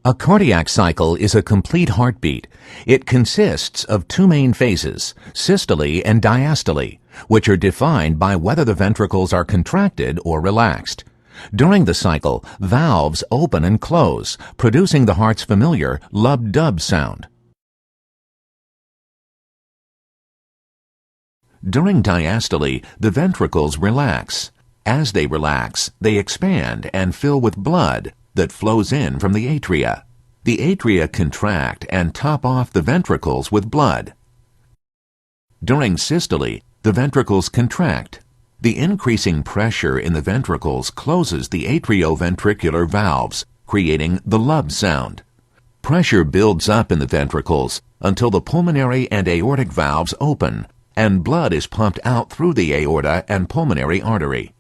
A cardiac cycle is a complete heartbeat. It consists of two main phases, systole and diastole, which are defined by whether the ventricles are contracted or relaxed. During the cycle, valves open and close, producing the heart's familiar lub-dub sound. During diastole, the ventricles relax. As they relax, they expand and fill with blood that flows in from the atria. The atria contract and top off the ventricles with blood. During systole, the ventricles contract. The increasing pressure in the ventricles closes the atrioventricular valves, creating the lub sound. Pressure builds up in the ventricles until the pulmonary and aortic valves open, and blood is pumped out through the aorta and pulmonary artery.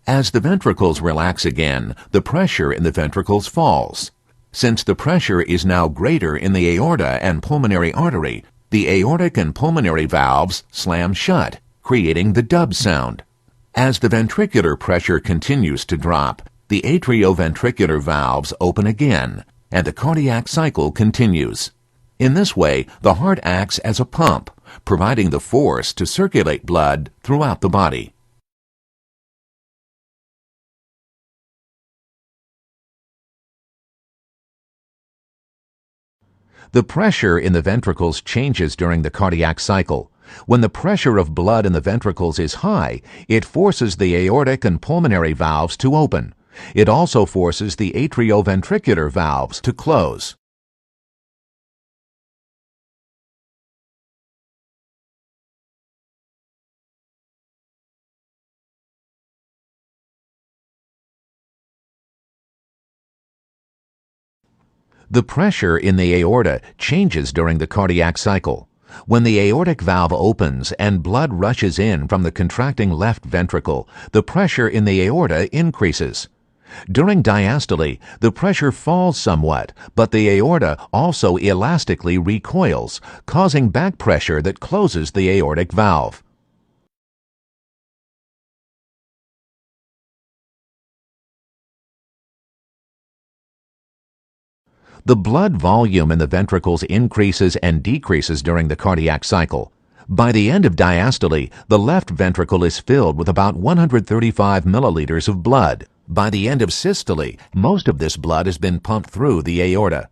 As the ventricles relax again, the pressure in the ventricles falls. Since the pressure is now greater in the aorta and pulmonary artery, the aortic and pulmonary valves slam shut, creating the dub sound. As the ventricular pressure continues to drop, the atrioventricular valves open again, and the cardiac cycle continues. In this way, the heart acts as a pump, providing the force to circulate blood throughout the body. The pressure in the ventricles changes during the cardiac cycle. When the pressure of blood in the ventricles is high, it forces the aortic and pulmonary valves to open. It also forces the atrioventricular valves to close. The pressure in the aorta changes during the cardiac cycle. When the aortic valve opens and blood rushes in from the contracting left ventricle, the pressure in the aorta increases. During diastole, the pressure falls somewhat, but the aorta also elastically recoils, causing back pressure that closes the aortic valve. The blood volume in the ventricles increases and decreases during the cardiac cycle. By the end of diastole, the left ventricle is filled with about 135 milliliters of blood. By the end of systole, most of this blood has been pumped through the aorta.